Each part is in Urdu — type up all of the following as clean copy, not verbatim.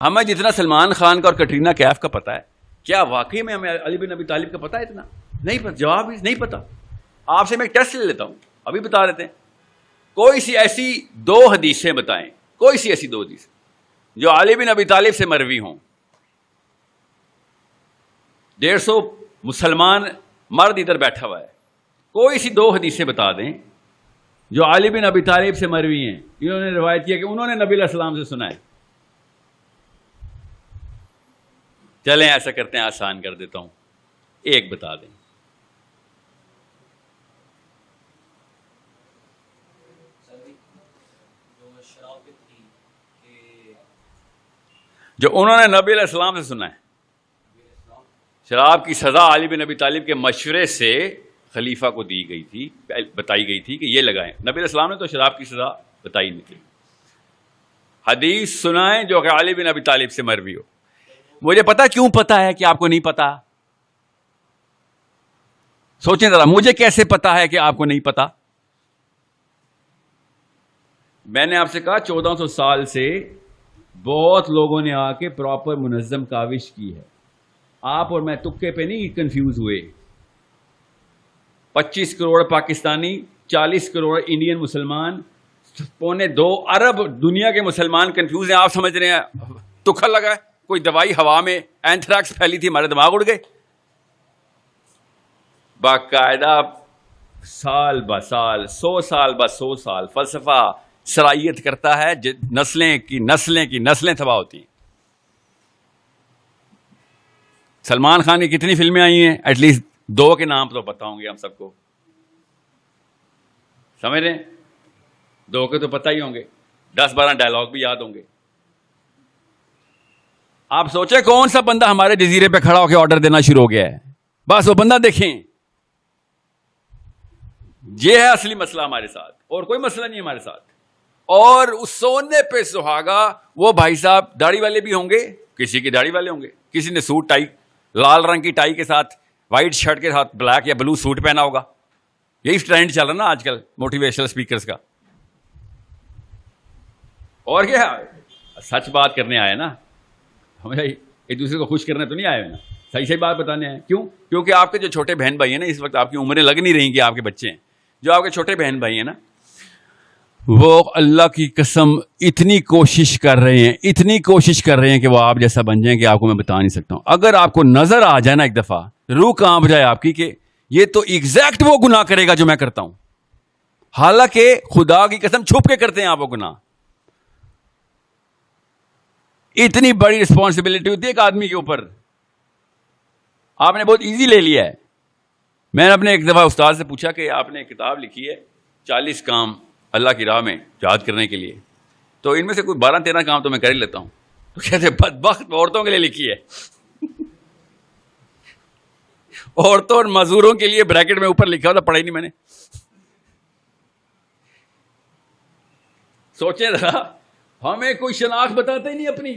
ہمیں جتنا سلمان خان کا اور کٹرینہ کیف کا پتا ہے، کیا واقعی میں ہمیں علی بن ابی طالب کا پتا ہے؟ اتنا نہیں پتا، جواب نہیں پتا. آپ سے میں ایک ٹیسٹ لے لیتا ہوں، ابھی بتا دیتے ہیں. کوئی سی ایسی 2 حدیثیں بتائیں، کوئی سی ایسی 2 حدیث جو علی بن ابی طالب سے مروی ہوں. 150 مسلمان مرد ادھر بیٹھا ہوا ہے، کوئی سی 2 حدیثیں بتا دیں جو علی بن ابی طالب سے مروی ہیں. انہوں نے روایت کیا کہ انہوں نے نبی علیہ السلام سے سنا ہے. چلیں ایسا کرتے ہیں، آسان کر دیتا ہوں، ایک بتا دیں. جو انہوں نے نبی علیہ السلام سے سنا ہے. شراب کی سزا علی بن ابی طالب کے مشورے سے خلیفہ کو دی گئی تھی، بتائی گئی تھی کہ یہ لگائیں. نبی علیہ السلام نے تو شراب کی سزا بتائی نہیں تھی. حدیث سنائیں جو کہ علی بن ابی طالب سے مروی ہو. مجھے پتا کیوں پتا ہے کہ آپ کو نہیں پتا؟ سوچیں ذرا، مجھے کیسے پتا ہے کہ آپ کو نہیں پتا؟ میں نے آپ سے کہا 1400 سال سے بہت لوگوں نے آ کے پراپر منظم کاوش کی ہے. آپ اور میں تکے پہ نہیں کنفیوز ہوئے. 25 کروڑ پاکستانی، 40 کروڑ انڈین مسلمان، 2.25 ارب دنیا کے مسلمان کنفیوز ہیں. آپ سمجھ رہے ہیں تکھا لگا ہے؟ کوئی دوائی ہوا میں اینتھریکس پھیلی تھی، ہمارے دماغ اڑ گئے. باقاعدہ سال بہ سال، 100 سال بہ 100 سال فلسفہ سرائیت کرتا ہے، نسلیں کی نسلیں تباہ ہوتی ہیں. سلمان خان کی کتنی فلمیں آئی ہیں؟ ایٹ لیسٹ 2 کے نام تو پتہ ہوں گے ہم سب کو، سمجھ رہے ہیں؟ 2 کے تو پتہ ہی ہوں گے، 10-12 ڈائلاگ بھی یاد ہوں گے. آپ سوچیں کون سا بندہ ہمارے جزیرے پہ کھڑا ہو کے آرڈر دینا شروع ہو گیا ہے؟ بس وہ بندہ دیکھیں. یہ ہے اصلی مسئلہ ہمارے ساتھ، اور کوئی مسئلہ نہیں ہمارے ساتھ. اور اس سونے پہ سہاگا وہ بھائی صاحب داڑھی والے بھی ہوں گے، کسی کی داڑھی والے ہوں گے، کسی نے سوٹ ٹائی، لال رنگ کی ٹائی کے ساتھ وائٹ شرٹ کے ساتھ بلیک یا بلو سوٹ پہنا ہوگا. یہی ٹرینڈ چل رہا نا آج کل موٹیویشنل اسپیکرز کا. اور کیا سچ بات کرنے آئے نا، ہمیں ایک دوسرے کو خوش کرنے تو نہیں آئے نا، صحیح بات بتانے ہیں. کیوں؟ کیونکہ آپ کے جو چھوٹے بہن بھائی ہیں نا، اس وقت آپ کی عمریں لگ نہیں رہی کہ آپ کے بچے ہیں. جو آپ کے چھوٹے بہن بھائی ہیں نا، وہ اللہ کی قسم اتنی کوشش کر رہے ہیں کہ وہ آپ جیسا بن جائیں کہ آپ کو میں بتا نہیں سکتا ہوں. اگر آپ کو نظر آ جائے نا ایک دفعہ، روح کانپ جائے آپ کی کہ یہ تو ایگزیکٹ وہ گناہ کرے گا جو میں کرتا ہوں، حالانکہ خدا کی قسم چھپ کے کرتے ہیں آپ وہ گناہ. اتنی بڑی رسپانسبلٹی ہوتی ہے ایک آدمی کے اوپر، آپ نے بہت ایزی لے لیا ہے. میں نے اپنے ایک دفعہ استاد سے پوچھا کہ آپ نے کتاب لکھی ہے 40 کام اللہ کی راہ میں جہاد کرنے کے لیے، تو ان میں سے کوئی 12-13 کام تو میں کر ہی لیتا ہوں. تو کہتے بدبخت عورتوں کے لیے لکھی ہے. عورتوں اور مزدوروں کے لیے بریکٹ میں اوپر لکھا ہوتا، پڑھا ہی نہیں میں نے. سوچیں ذرا، ہمیں کوئی شناخت بتاتا ہی نہیں اپنی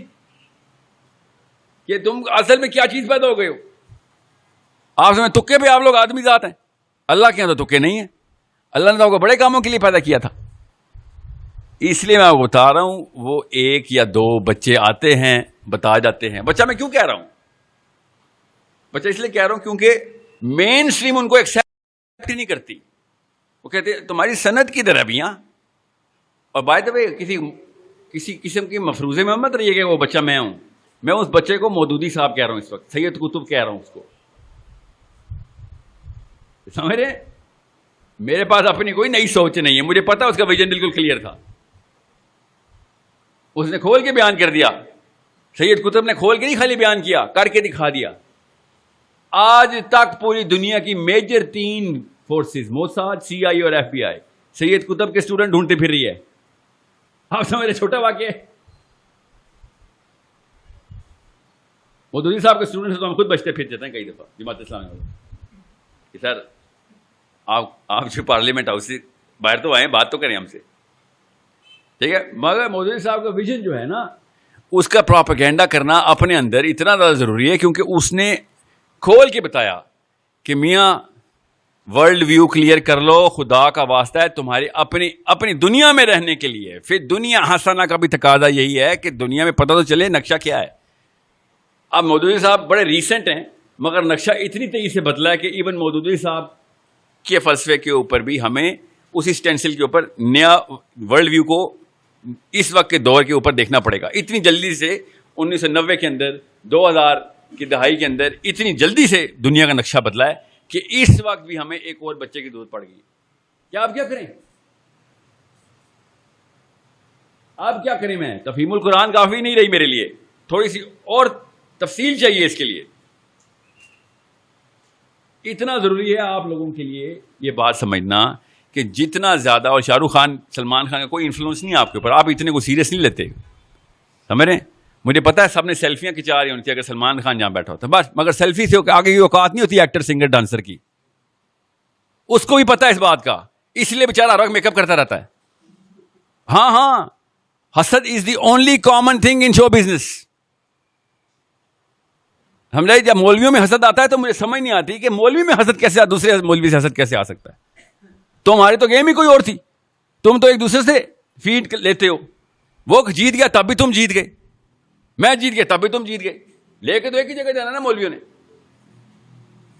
کہ تم اصل میں کیا چیز پیدا ہو گئے ہو. آپ سمجھیں تکے پہ آپ لوگ آدمی ذات ہیں، اللہ کے یہاں تو تکے نہیں ہیں. اللہ نے تو آپ کو بڑے کاموں کے لیے پیدا کیا تھا. اس لیے میں آپ کو بتا رہا ہوں، وہ 1 یا 2 بچے آتے ہیں بتا جاتے ہیں. بچہ میں کیوں کہہ رہا ہوں؟ بچہ اس لیے کہہ رہا ہوں کیونکہ مین اسٹریم ان کو ایکسیپٹ ہی نہیں کرتی. وہ کہتے ہیں تمہاری سند کی دربیاں. اور بائی دا وے کسی قسم کی مفروضے میں مت رہیے کہ وہ بچہ میں ہوں. میں اس بچے کو مودودی صاحب کہہ رہا ہوں، اس وقت سید قطب کہہ رہا ہوں اس کو. سمجھ رہے؟ میرے پاس اپنی کوئی نئی سوچ نہیں ہے، مجھے پتا اس کا ویژن بالکل کلیئر تھا. اس نے کھول کے بیان کر دیا. سید قطب نے کھول کے نہیں خالی بیان کیا، کر کے دکھا دیا. آج تک پوری دنیا کی میجر 3 فورسز، موساد، CIA اور FBI، سید قطب کے اسٹوڈنٹ ڈھونڈتے پھر رہی ہے. آپ سمجھ رہے؟ چھوٹا واقعہ ہے. مودودی صاحب کے اسٹوڈنٹ سے تو ہم خود بچتے پھر جاتے ہیں کئی دفعہ جماعت اسلامی والے کہ سر آپ جو پارلیمنٹ ہاؤس سے باہر تو آئے، بات تو کریں ہم سے، ٹھیک ہے. مگر مودودی صاحب کا ویژن جو ہے نا، اس کا پروپیگنڈا کرنا اپنے اندر اتنا زیادہ ضروری ہے، کیونکہ اس نے کھول کے بتایا کہ میاں ورلڈ ویو کلیئر کر لو, خدا کا واسطہ ہے تمہاری اپنی دنیا میں رہنے کے لیے. پھر دنیا حسنہ کا بھی تقاضا یہی ہے کہ دنیا میں پتہ تو چلے نقشہ کیا ہے. اب مودودی صاحب بڑے ریسنٹ ہیں مگر نقشہ اتنی تیزی سے بدلا ہے کہ ایون مودودی صاحب کے فلسفے کے اوپر بھی ہمیں اسی اسٹینسل کے اوپر نیا ورلڈ ویو کو اس وقت کے دور کے اوپر دیکھنا پڑے گا. اتنی جلدی سے 1990 کے اندر 2000 کی دہائی کے اندر اتنی جلدی سے دنیا کا نقشہ بدلا ہے کہ اس وقت بھی ہمیں ایک اور بچے کی ضرورت پڑ گئی. کیا آپ کیا کریں؟ آپ کیا کریں؟ میں تفہیم القرآن کافی نہیں رہی میرے لیے, تھوڑی سی اور تفصیل چاہیے اس کے لیے. اتنا ضروری ہے آپ لوگوں کے لیے یہ بات سمجھنا کہ جتنا زیادہ, اور شاہ رخ خان سلمان خان کا کوئی انفلوئنس نہیں ہے آپ کے اوپر, آپ اتنے کو سیریس نہیں لیتے, سمجھ رہے ہیں؟ مجھے پتا ہے سب نے سیلفیاں کھچا رہی ہوتی اگر سلمان خان جہاں بیٹھا ہوتا بس, مگر سیلفی سے آگے کی اوقات نہیں ہوتی ایکٹر سنگر ڈانسر کی. اس کو بھی پتا ہے اس بات کا, اس لیے بیچارہ ہر وقت میک اپ کرتا رہتا ہے. ہاں, حسد is the only common thing in show business. سمجھا؟ جب مولویوں میں حسد آتا ہے تو مجھے سمجھ نہیں آتی کہ مولوی میں حسد کیسے, دوسرے مولوی سے حسد کیسے آ سکتا ہے. تمہاری تو گیم ہی کوئی اور تھی, تم تو ایک دوسرے سے فیڈ لیتے ہو. وہ جیت گیا تب بھی تم جیت گئے, میں جیت گیا تب بھی تم جیت گئے, لے کے تو ایک ہی جگہ جانا نا مولویوں نے.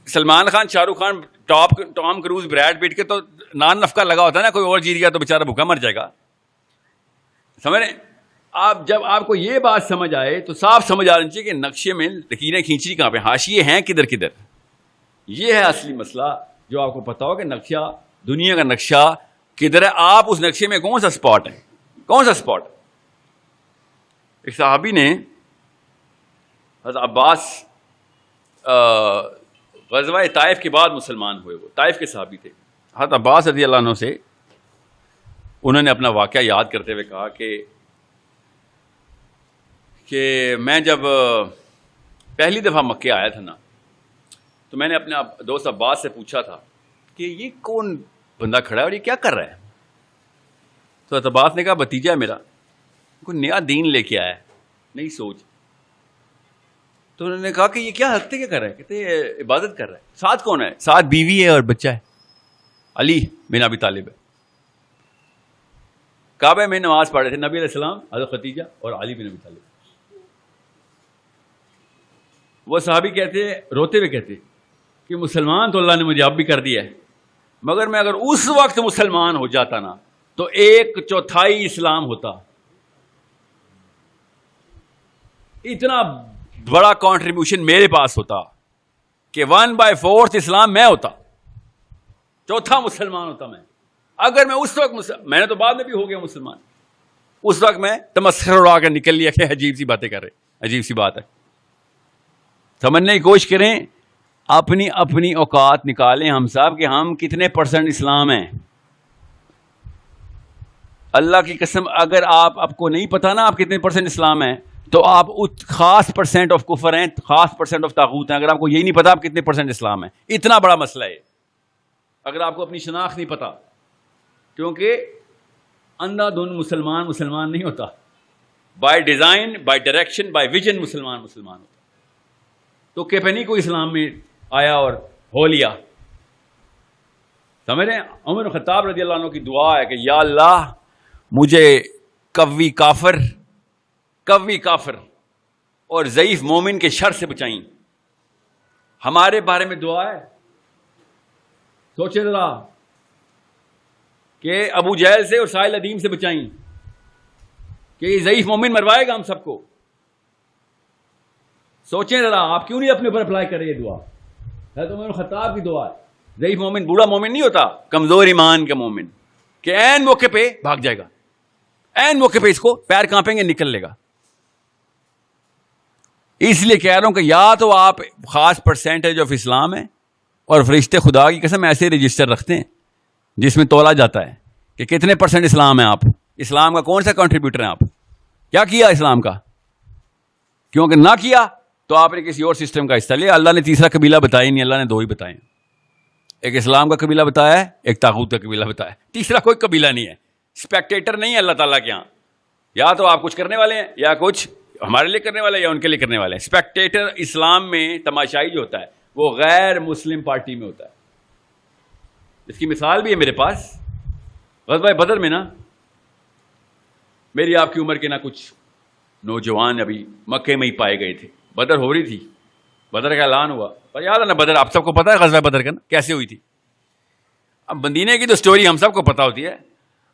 Salman Khan, Shah Rukh Khan, Tom cruise, bread پیٹ کے تو نان نفقہ لگا ہوتا ہے نا, کوئی اور جیت گیا تو بیچارہ بھوکا مر جائے گا. سمجھ رہے ہیں آپ؟ جب آپ کو یہ بات سمجھ آئے تو صاف سمجھ آ رہی چاہیے کہ نقشے میں لکیریں کھینچی کہاں پہ, حاشیے ہیں کدھر کدھر. یہ ہے اصلی مسئلہ جو آپ کو پتا ہو کہ نقشہ, دنیا کا نقشہ کدھر ہے. آپ اس نقشے میں کون سا اسپاٹ ہے, کون سا اسپاٹ؟ ایک صحابی نے, حضرت عباس, غزوہ طائف کے بعد مسلمان ہوئے, وہ طائف کے صحابی تھے. حضرت عباس رضی اللہ عنہ سے انہوں نے اپنا واقعہ یاد کرتے ہوئے کہا کہ میں جب پہلی دفعہ مکے آیا تھا نا, تو میں نے اپنے دوست عباس سے پوچھا تھا کہ یہ کون بندہ کھڑا ہے اور یہ کیا کر رہا ہے. تو حضرت عباس نے کہا بھتیجا ہے میرا, کوئی نیا دین لے کے آیا ہے, نئی سوچ. تو انہوں نے کہا کہ یہ کیا ہفتے کیا کر رہا ہے؟ کہتے ہیں عبادت کر رہا ہے. ساتھ کون ہے؟ ساتھ بیوی ہے اور بچہ ہے, علی بن ابی طالب ہے. کعبہ میں نماز پڑھ رہے تھے نبی علیہ السلام, حضرت خدیجہ اور علی بن ابی طالب. وہ صحابی کہتے, روتے ہوئے کہتے کہ مسلمان تو اللہ نے مجھے اب بھی کر دیا ہے, مگر میں اگر اس وقت مسلمان ہو جاتا نا تو 1/4 اسلام ہوتا. اتنا بڑا کنٹریبیوشن میرے پاس ہوتا کہ 1/4 اسلام میں ہوتا, 1/4 مسلمان ہوتا میں. اگر میں اس وقت میں نے تو بعد میں بھی ہو گیا مسلمان, اس وقت میں تمسخر اڑا کر نکل لیا کہ عجیب سی باتیں کر رہے, عجیب سی بات ہے. سمجھنے کی کوشش کریں, اپنی اپنی اوقات نکالیں ہم صاحب کہ ہم کتنے % اسلام ہیں. اللہ کی قسم اگر آپ کو نہیں پتا نا آپ کتنے % اسلام ہیں تو آپ خاص % آف کفر ہیں, خاص % آف طاغوت ہیں. اگر آپ کو یہی نہیں پتا آپ کتنے % اسلام ہیں, اتنا بڑا مسئلہ ہے اگر آپ کو اپنی شناخت نہیں پتا. کیونکہ اندھا دھن مسلمان نہیں ہوتا, by design, by direction, by vision مسلمان ہوتا. تو کہ پہ نہیں کوئی اسلام میں آیا اور ہو لیا. سمجھ رہے ہیں؟ عمر بن خطاب رضی اللہ عنہ کی دعا ہے کہ یا اللہ مجھے قوی کافر اور ضعیف مومن کے شر سے بچائیں. ہمارے بارے میں دعا ہے. سوچیں ذرا کہ ابو جہل سے اور سائل ادیم سے بچائیں کہ یہ ضعیف مومن مروائے گا ہم سب کو. سوچیں ذرا, آپ کیوں نہیں اپنے اوپر اپلائی کر رہے یہ دعا؟ حضرت عمر بن خطاب کی دعا ہے. ضعیف مومن بوڑھا مومن نہیں ہوتا, کمزور ایمان کا مومن کہ عین موقع پہ بھاگ جائے گا, عین موقع پہ اس کو پیر کانپیں گے نکل لے گا. اس لیے کہہ رہا ہوں کہ یا تو آپ خاص % آف اسلام ہے, اور فرشتے خدا کی قسم ایسے رجسٹر رکھتے ہیں جس میں تولا جاتا ہے کہ کتنے % اسلام ہے آپ, اسلام کا کون سا کنٹریبیوٹر ہیں آپ, کیا کیا اسلام کا. کیونکہ نہ کیا تو آپ نے کسی اور سسٹم کا حصہ لیا. اللہ نے تیسرا قبیلہ بتایا نہیں, اللہ نے 2 ہی بتائے. ایک اسلام کا قبیلہ بتایا ہے, ایک طاغوت کا قبیلہ بتایا ہے, تیسرا کوئی قبیلہ نہیں ہے. اسپیکٹیٹر نہیں ہے اللہ تعالیٰ کے یہاں, یا تو آپ کچھ کرنے والے ہیں یا کچھ ہمارے لیے کرنے والے ہیں یا ان کے لیے کرنے والے ہیں. اسپیکٹیٹر اسلام میں تماشائی جو ہوتا ہے وہ غیر مسلم پارٹی میں ہوتا ہے. اس کی مثال بھی ہے میرے پاس. غزوہ بدر میں نا میری آپ کی عمر کے نہ کچھ نوجوان ابھی مکے میں ہی پائے گئے تھے. بدر ہو رہی تھی, بدر کا اعلان ہوا, پر یاد ہے نا بدر آپ سب کو پتا ہے غزوہ بدر کا نا کیسے ہوئی تھی. اب مدینے کی تو سٹوری ہم سب کو پتا ہوتی ہے,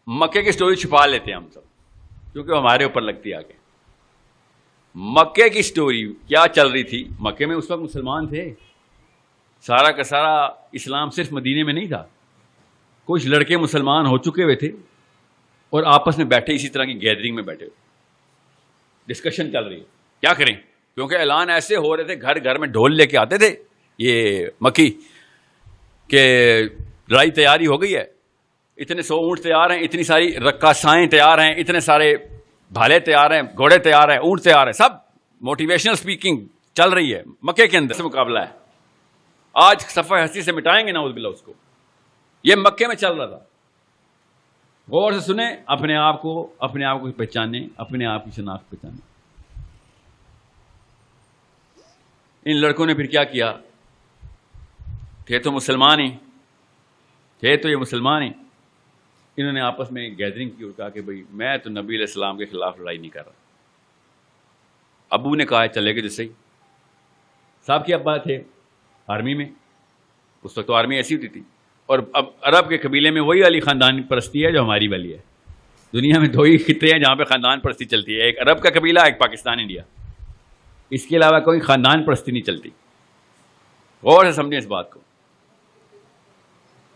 مکے کی سٹوری چھپا لیتے ہیں ہم سب کیونکہ ہمارے اوپر لگتی ہے آگے. مکے کی سٹوری کیا چل رہی تھی, مکے میں اس وقت مسلمان تھے, سارا کا سارا اسلام صرف مدینے میں نہیں تھا. کچھ لڑکے مسلمان ہو چکے ہوئے تھے اور آپس میں بیٹھے اسی طرح کی گیدرنگ میں بیٹھے, ڈسکشن چل رہی ہے کیا کریں, کیونکہ اعلان ایسے ہو رہے تھے, گھر گھر میں ڈھول لے کے آتے تھے یہ مکی کہ لڑائی تیاری ہو گئی ہے, اتنے 100 اونٹ تیار ہیں, اتنی ساری رقاصائیں تیار ہیں, اتنے سارے بھالے تیار ہیں, گھوڑے تیار ہیں, اونٹ تیار ہیں, سب موٹیویشنل سپیکنگ چل رہی ہے مکے کے اندر سے مقابلہ ہے. آج صفحہ ہستی سے مٹائیں گے نعوذ باللہ اس کو. یہ مکے میں چل رہا تھا. غور سے سنیں, اپنے آپ کو پہچانے, اپنے آپ کی شناخت پہچانے. ان لڑکوں نے پھر کیا کیا, تھے تو مسلمان ہی, تھے تو یہ مسلمان ہی. انہوں نے آپس میں گیدرنگ کی اور کہا کہ بھئی میں تو نبی علیہ السلام کے خلاف لڑائی نہیں کر رہا. ابو نے کہا چلے گا جو صحیح. صاحب کے ابا تھے آرمی میں, اس وقت تو آرمی ایسی ہوتی تھی, اور اب عرب کے قبیلے میں وہی والی خاندان پرستی ہے جو ہماری والی ہے. دنیا میں 2 ہی خطے ہیں جہاں پہ خاندان پرستی چلتی ہے, ایک عرب کا قبیلہ, ایک پاکستان انڈیا. اس کے علاوہ کوئی خاندان پرستی نہیں چلتی. غور سے سمجھیں اس بات کو,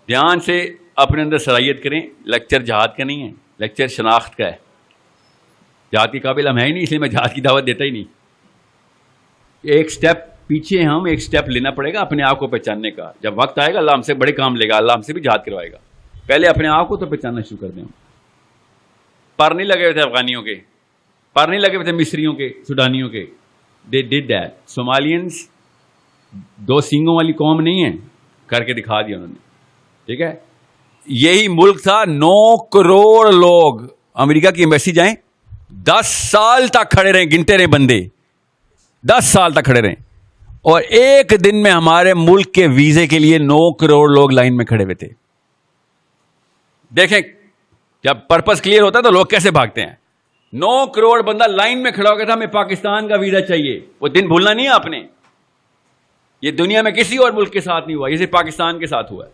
دھیان سے اپنے اندر صلاحیت کریں. لیکچر جہاد کا نہیں ہے, لیکچر شناخت کا ہے. جہاد کے قابل ہم ہیں ہی نہیں, اس لیے میں جہاد کی دعوت دیتا ہی نہیں. ایک سٹیپ پیچھے ہم, ایک سٹیپ لینا پڑے گا اپنے آپ کو پہچاننے کا. جب وقت آئے گا اللہ ہم سے بڑے کام لے گا, اللہ ہم سے بھی جہاد کروائے گا. پہلے اپنے آپ کو تو پہچاننا شروع کر دیں. پر نہیں لگے ہوئے تھے افغانیوں کے, پر نہیں لگے ہوئے تھے مصریوں کے, سوڈانیوں کے. دے ڈڈ دیٹ. صومالینس 2 سینگوں والی قوم نہیں ہے, کر کے دکھا دیا انہوں نے. ٹھیک ہے, یہی ملک تھا 9 کروڑ لوگ. امریکہ کی ایمبیسی جائیں, 10 سال تک کھڑے رہے, گنتے رہے بندے, 10 سال تک کھڑے رہے. اور ایک دن میں ہمارے ملک کے ویزے کے لیے 9 کروڑ لوگ لائن میں کھڑے ہوئے تھے. دیکھیں جب پرپس کلیئر ہوتا ہے تو لوگ کیسے بھاگتے ہیں. 9 کروڑ بندہ لائن میں کھڑا ہو گیا تھا, ہمیں پاکستان کا ویزا چاہیے. وہ دن بھولنا نہیں ہے آپ نے. یہ دنیا میں کسی اور ملک کے ساتھ نہیں ہوا, یہ صرف پاکستان کے ساتھ ہوا ہے.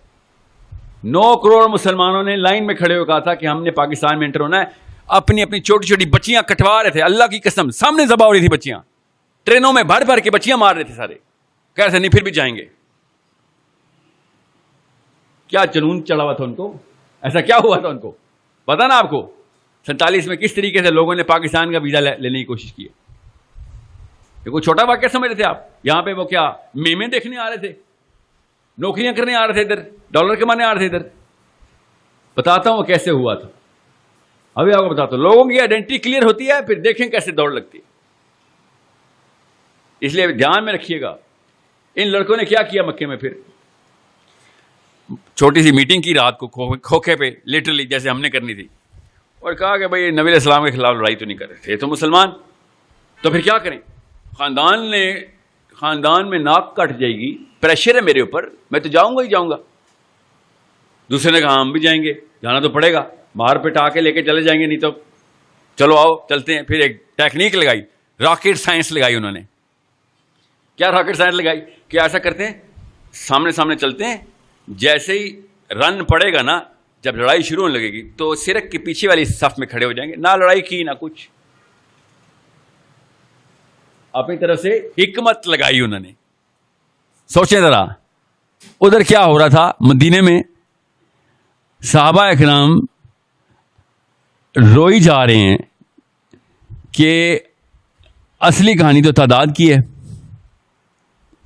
9 کروڑ مسلمانوں نے لائن میں کھڑے ہو کہا تھا کہ ہم نے پاکستان میں انٹر ہونا ہے. اپنی اپنی چھوٹی چھوٹی بچیاں کٹوا رہے تھے, اللہ کی قسم سامنے ذبح ہو رہی تھی بچیاں, ٹرینوں میں بھر بھر کے بچیاں مار رہے تھے سارے. کیسے نہیں, پھر بھی جائیں گے. کیا جنون چڑھا ہوا تھا ان کو, ایسا کیا ہوا تھا ان کو پتا نا آپ کو. 47 میں کس طریقے سے لوگوں نے پاکستان کا ویزا لینے کی کوشش کی ہے. یہ کوئی چھوٹا واقعہ سمجھ رہے تھے آپ. یہاں پہ وہ کیا میمیں دیکھنے آ رہے تھے, نوکریاں کرنے آ رہے تھے, ادھر ڈالر کمانے آ رہے تھے. ادھر بتاتا ہوں وہ کیسے ہوا تھا, ابھی آپ کو بتاتا ہوں. لوگوں کی آئیڈینٹی کلیئر ہوتی ہے, پھر دیکھیں کیسے دوڑ لگتی ہے. اس لیے دھیان میں رکھیے گا. ان لڑکوں نے کیا کیا مکے میں, پھر چھوٹی سی میٹنگ کی رات کو کھوکھے پہ, لٹرلی جیسے ہم نے کرنی تھی, اور کہا کہ بھائی نبی علیہ السلام کے خلاف لڑائی تو نہیں کر رہے تھے تو مسلمان, تو پھر کیا کریں. خاندان میں ناک کٹ جائے گی, پریشر ہے میرے اوپر, میں تو جاؤں گا ہی جاؤں گا. دوسرے نے کہا ہم بھی جائیں گے, جانا تو پڑے گا, مار پٹا کے لے کے چلے جائیں گے, نہیں تو چلو آؤ چلتے ہیں. پھر ایک ٹیکنیک لگائی, راکٹ سائنس لگائی انہوں نے. کیا راکٹ سائنس لگائی کہ ایسا کرتے ہیں, سامنے سامنے چلتے ہیں, جیسے ہی رن پڑے گا نا, جب لڑائی شروع ہونے لگے گی تو سرک کے پیچھے والی صف میں کھڑے ہو جائیں گے. نہ لڑائی کی نہ کچھ, اپنی طرف سے حکمت لگائی انہوں نے. سوچیں ذرا ادھر کیا ہو رہا تھا. مدینے میں صحابہ اکرام روئی جا رہے ہیں کہ اصلی کہانی تو تعداد کی ہے.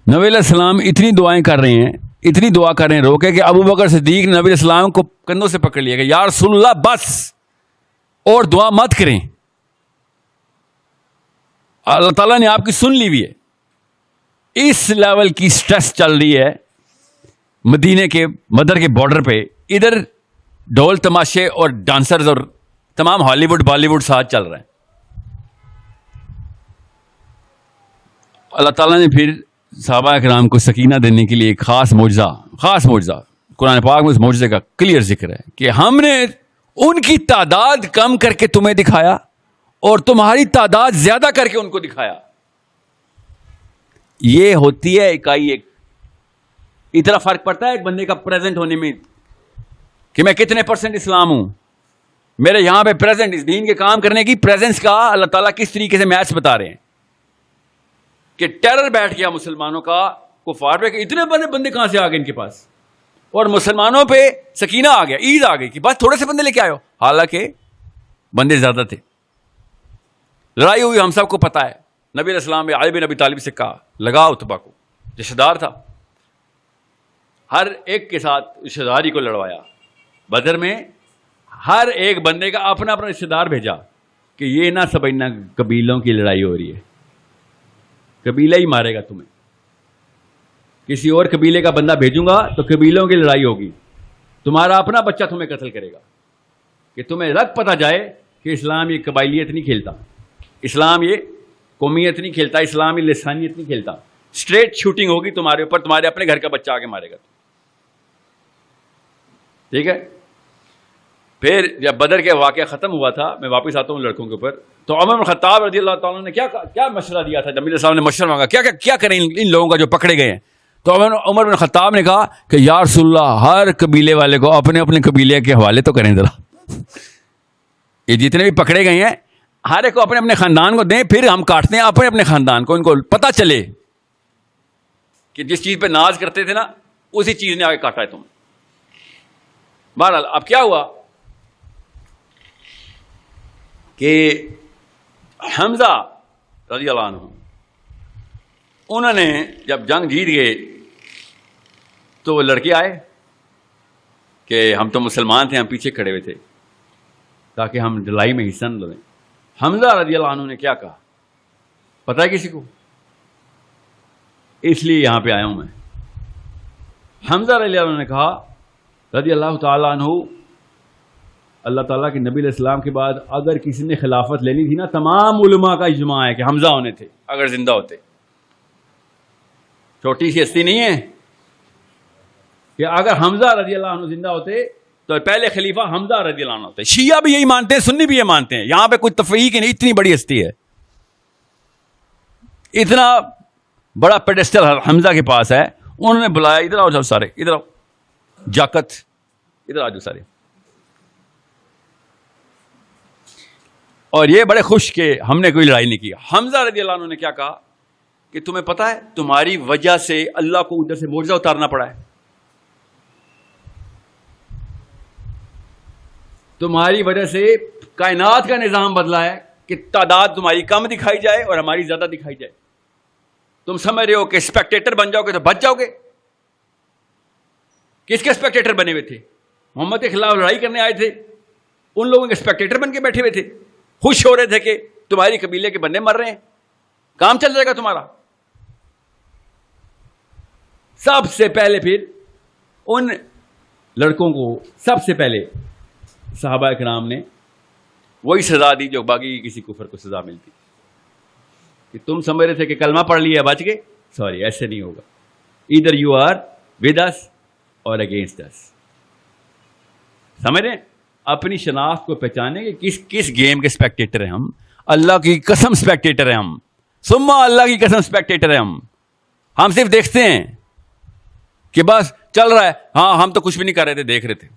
نبی علیہ السلام اتنی دعائیں کر رہے ہیں, اتنی دعا کر رہے ہیں روکے کہ ابو بکر صدیق نبی علیہ السلام کو کندھوں سے پکڑ لیا کہ یا رسول اللہ بس اور دعا مت کریں, اللہ تعالیٰ نے آپ کی سن لی ہوئی ہے. اس لیول کی سٹریس چل رہی ہے مدینے کے مدر کے بارڈر پہ. ادھر ڈھول تماشے اور ڈانسرز اور تمام ہالی ووڈ بالی ووڈ ساتھ چل رہے ہیں. اللہ تعالیٰ نے پھر صحابہ اکرام کو سکینہ دینے کے لیے ایک خاص معجزہ قرآن پاک میں اس معجزے کا کلیئر ذکر ہے کہ ہم نے ان کی تعداد کم کر کے تمہیں دکھایا اور تمہاری تعداد زیادہ کر کے ان کو دکھایا. یہ ہوتی ہے اکائی ایک. اتنا فرق پڑتا ہے ایک بندے کا پریزنٹ ہونے میں کہ میں کتنے % اسلام ہوں. میرے یہاں پہ پریزنٹ اس دین کے کام کرنے کی پریزنس کا اللہ تعالیٰ کس طریقے سے میچ بتا رہے ہیں کہ ٹیرر بیٹھ گیا مسلمانوں کا کفار پہ کہ اتنے بندے کہاں سے آ گئے ان کے پاس, اور مسلمانوں پہ سکینہ آ گیا, عید آ گئی کہ بس تھوڑے سے بندے لے کے آئے ہو, حالانکہ بندے زیادہ تھے. لڑائی ہوئی ہم سب کو پتا ہے. نبی علیہ السلام نے علی بن ابی طالب سے کہا لگاؤ اتبا کو, رشتہ دار تھا, ہر ایک کے ساتھ رشتہ داری کو لڑوایا. بدر میں ہر ایک بندے کا اپنا اپنا رشتہ دار بھیجا کہ یہ نہ سمجھنا قبیلوں کی لڑائی ہو رہی ہے, قبیلہ ہی مارے گا تمہیں. کسی اور قبیلے کا بندہ بھیجوں گا تو قبیلوں کی لڑائی ہوگی, تمہارا اپنا بچہ تمہیں قتل کرے گا. کہ تمہیں رگ پتہ جائے کہ اسلام یہ قبائلیت نہیں کھیلتا, اسلام یہ قومیت نہیں کھیلتا, اسلام یہ لسانیت نہیں کھیلتا. اسٹریٹ شوٹنگ ہوگی تمہارے اوپر, تمہارے اپنے گھر کا بچہ آگے مارے گا. ٹھیک ہے. پھر جب بدر کے واقعہ ختم ہوا تھا, میں واپس آتا ہوں لڑکوں کے اوپر, تو عمر بن خطاب رضی اللہ تعالیٰ نے کیا مشورہ دیا تھا. نبی صاحب نے مشورہ مانگا کیا کریں ان لوگوں کا جو پکڑے گئے ہیں. تو عمر بن خطاب نے کہا کہ یا رسول اللہ ہر قبیلے والے کو اپنے اپنے قبیلے کے حوالے تو کریں ذرا. یہ جتنے بھی پکڑے گئے ہیں ہر ایک کو اپنے اپنے خاندان کو دیں, پھر ہم کاٹتے ہیں اپنے اپنے خاندان کو, ان کو پتہ چلے کہ جس چیز پہ ناز کرتے تھے نا اسی چیز نے آگے کاٹا ہے تم. بہرحال اب کیا ہوا کہ حمزہ رضی اللہ عنہ انہوں نے جب جنگ جیت گئے تو وہ لڑکے آئے کہ ہم تو مسلمان تھے, ہم پیچھے کھڑے ہوئے تھے تاکہ ہم لڑائی میں حصہ نہ لیں. حمزہ رضی اللہ عنہ نے کیا کہا پتہ ہے کسی کو؟ اس لیے یہاں پہ آیا ہوں میں. حمزہ رضی اللہ عنہ نے کہا رضی اللہ تعالیٰ عنہ, اللہ تعالیٰ کے نبی علیہ السلام کے بعد اگر کسی نے خلافت لینی تھی نا, تمام علماء کا اجماع ہے کہ حمزہ ہونے تھے اگر زندہ ہوتے. چھوٹی سی ہستی نہیں ہے کہ اگر حمزہ رضی اللہ عنہ زندہ ہوتے تو پہلے خلیفہ حمزہ رضی اللہ عنہ ہوتے. شیعہ بھی یہی مانتے ہیں, سنی بھی یہ مانتے ہیں, یہاں پہ کوئی تفریق نہیں. اتنی بڑی ہستی ہے, اتنا بڑا پیڈسٹل حمزہ کے پاس ہے. انہوں نے بلایا ادھر آؤ جاؤ سارے, ادھر آؤ جاکت, ادھر آ جاؤ سارے. اور یہ بڑے خوش کہ ہم نے کوئی لڑائی نہیں کی. حمزہ رضی اللہ عنہ نے کیا کہا کہ تمہیں پتہ ہے تمہاری وجہ سے اللہ کو ادھر سے معجزہ اتارنا پڑا ہے, تمہاری وجہ سے کائنات کا نظام بدلا ہے کہ تعداد تمہاری کم دکھائی جائے اور ہماری زیادہ دکھائی جائے. تم سمجھ رہے ہو کہ اسپیکٹیٹر بن جاؤ گے تو بچ جاؤ گے. کس کے اسپیکٹیٹر بنے ہوئے تھے؟ محمد کے خلاف لڑائی کرنے آئے تھے, ان لوگوں کے اسپیکٹیٹر بن کے بیٹھے ہوئے تھے, خوش ہو رہے تھے کہ تمہاری قبیلے کے بندے مر رہے ہیں, کام چل جائے گا تمہارا. سب سے پہلے پھر ان لڑکوں کو سب سے پہلے صحابہ کرام نے وہی سزا دی جو باقی کسی کفر کو سزا ملتی کہ تم سمجھ رہے تھے کہ کلمہ پڑھ لیا بچ گئے. سوری, ایسے نہیں ہوگا. ادھر یو آر ود اس اور اگینسٹ اس. سمجھ رہے ہیں؟ اپنی شناخت کو پہچانے کہ کس گیم کے اسپیکٹیٹر ہیں ہم. اللہ کی قسم اسپیکٹیٹر ہیں ہم, سما اللہ کی قسم اسپیکٹیٹر ہیں ہم صرف دیکھتے ہیں کہ بس چل رہا ہے, ہاں ہم تو کچھ بھی نہیں کر رہے تھے, دیکھ رہے تھے.